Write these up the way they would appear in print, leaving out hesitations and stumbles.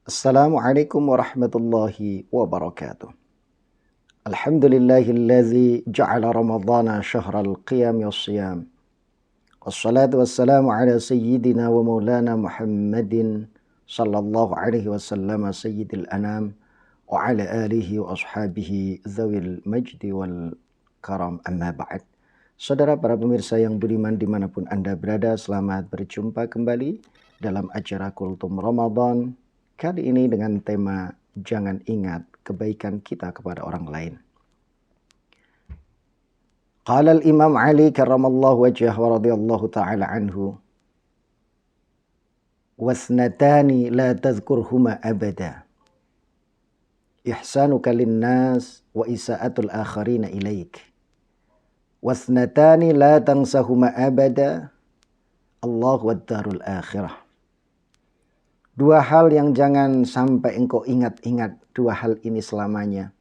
Assalamualaikum warahmatullahi wabarakatuh. Alhamdulillahilladzi ja'ala ramadhana syahral qiyam wassiyam. Wassalatu wassalamu ala sayyidina wa maulana Muhammadin sallallahu alaihi wasallam sayyidil anam wa ala alihi wa ashabihi zawil majdi wal karam amma ba'd. Saudara para pemirsa yang budiman dimanapun Anda berada, selamat berjumpa kembali dalam acara Kultum Ramadan. Kali ini dengan tema jangan ingat kebaikan kita kepada orang lain. Qala al-Imam Ali karramallahu wajhah wa radhiyallahu ta'ala anhu. Wasnatani la tadhkurhuma abada. Ihsanuka linnas wa isa'atul akharina ilaik. Wasnatani la tansahuma abada. Allah wad darul akhirah. Dua hal yang jangan sampai engkau ingat-ingat, dua hal ini selamanya.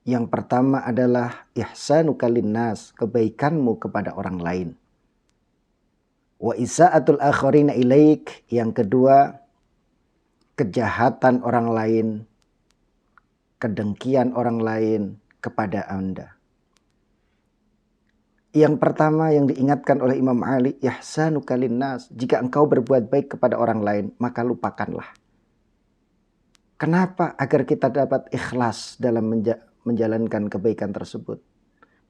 Yang pertama adalah ihsanuka linnas, kebaikanmu kepada orang lain. Wa isa'atul akharina ilaik, yang kedua, kejahatan orang lain, kedengkian orang lain kepada Anda. Yang pertama yang diingatkan oleh Imam Ali, ihsanuka linnas, jika engkau berbuat baik kepada orang lain, maka lupakanlah. Kenapa? Agar kita dapat ikhlas dalam menjalankan kebaikan tersebut.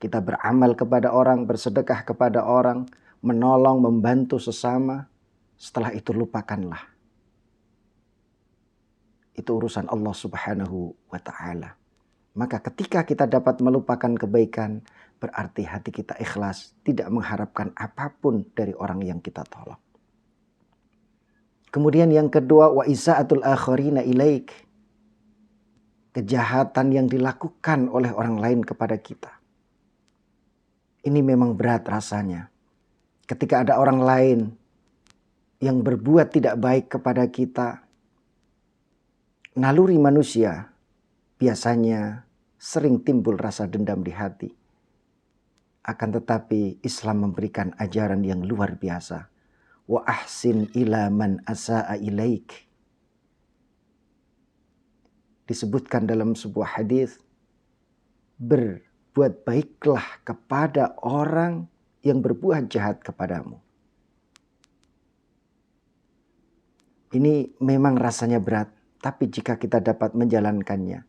Kita beramal kepada orang, bersedekah kepada orang, menolong, membantu sesama. Setelah itu lupakanlah. Itu urusan Allah Subhanahu wa ta'ala. Maka ketika kita dapat melupakan kebaikan, berarti hati kita ikhlas, tidak mengharapkan apapun dari orang yang kita tolong. Kemudian yang kedua, wa isa'atul akharina ilaik. Kejahatan yang dilakukan oleh orang lain kepada kita. Ini memang berat rasanya. Ketika ada orang lain yang berbuat tidak baik kepada kita, naluri manusia biasanya sering timbul rasa dendam di hati. Akan tetapi Islam memberikan ajaran yang luar biasa. Wa ahsin ila man asa'a ilaik. Disebutkan dalam sebuah hadis, berbuat baiklah kepada orang yang berbuat jahat kepadamu. Ini memang rasanya berat, tapi jika kita dapat menjalankannya,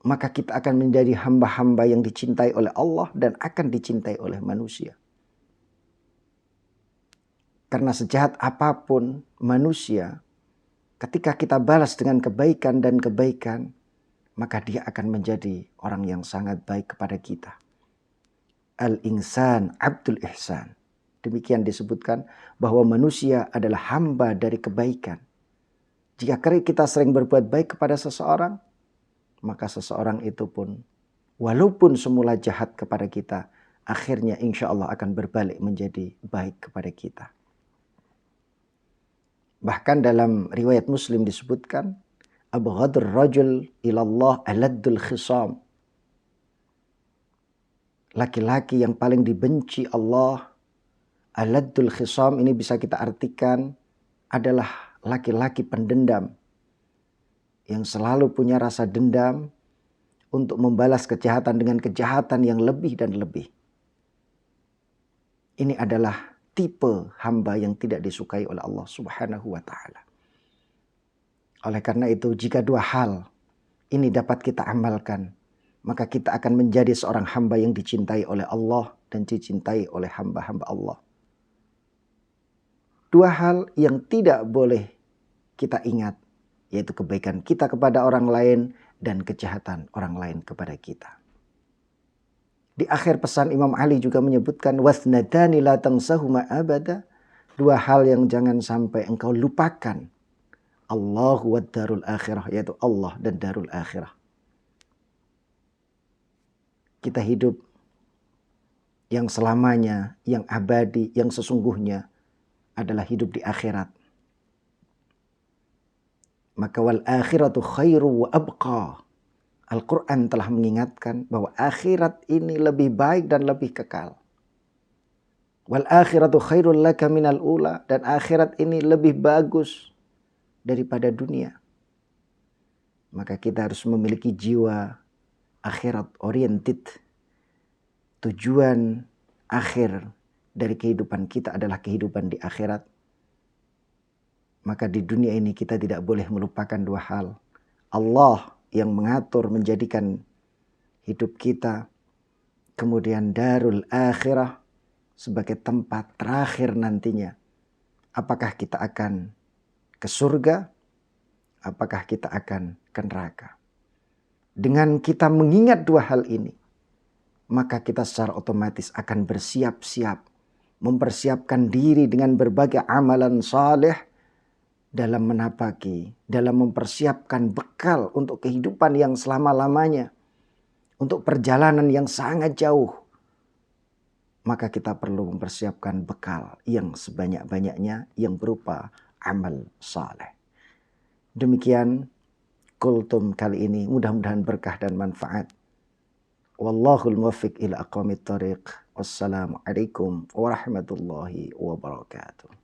maka kita akan menjadi hamba-hamba yang dicintai oleh Allah dan akan dicintai oleh manusia. Karena sejahat apapun manusia, ketika kita balas dengan kebaikan dan kebaikan, maka dia akan menjadi orang yang sangat baik kepada kita. Al-insan abdul ihsan. Demikian disebutkan bahwa manusia adalah hamba dari kebaikan. Jika kita sering berbuat baik kepada seseorang, maka seseorang itu pun walaupun semula jahat kepada kita, akhirnya insya Allah akan berbalik menjadi baik kepada kita. Bahkan dalam riwayat Muslim disebutkan, abghadur rajul ilallah aladdul khisam. Laki-laki yang paling dibenci Allah, aladdul khisam, ini bisa kita artikan adalah laki-laki pendendam. Yang selalu punya rasa dendam untuk membalas kejahatan dengan kejahatan yang lebih dan lebih. Ini adalah tipe hamba yang tidak disukai oleh Allah Subhanahu wa ta'ala. Oleh karena itu, jika dua hal ini dapat kita amalkan, maka kita akan menjadi seorang hamba yang dicintai oleh Allah dan dicintai oleh hamba-hamba Allah. Dua hal yang tidak boleh kita ingat, yaitu kebaikan kita kepada orang lain dan kejahatan orang lain kepada kita. Di akhir pesan Imam Ali juga menyebutkan wasnatani la tansahuma abada. Dua hal yang jangan sampai engkau lupakan. Allahu wad darul akhirah, yaitu Allah dan darul akhirah. Kita hidup yang selamanya, yang abadi, yang sesungguhnya adalah hidup di akhirat. Maka wal akhiratu khairu wa abqa. Al-Quran telah mengingatkan bahwa akhirat ini lebih baik dan lebih kekal. Wal akhiratu khairul laka minal ula. Dan akhirat ini lebih bagus daripada dunia. Maka kita harus memiliki jiwa akhirat oriented. Tujuan akhir dari kehidupan kita adalah kehidupan di akhirat. Maka di dunia ini kita tidak boleh melupakan dua hal. Allah yang mengatur menjadikan hidup kita. Kemudian darul akhirah sebagai tempat terakhir nantinya. Apakah kita akan ke surga? Apakah kita akan ke neraka? Dengan kita mengingat dua hal ini, maka kita secara otomatis akan bersiap-siap. Mempersiapkan diri dengan berbagai amalan saleh dalam menapaki, dalam mempersiapkan bekal untuk kehidupan yang selama-lamanya. Untuk perjalanan yang sangat jauh. Maka kita perlu mempersiapkan bekal yang sebanyak-banyaknya yang berupa amal saleh. Demikian kultum kali ini, mudah-mudahan berkah dan manfaat. Wallahul muwaffiq ila aqwamit thariq. Wassalamualaikum warahmatullahi wabarakatuh.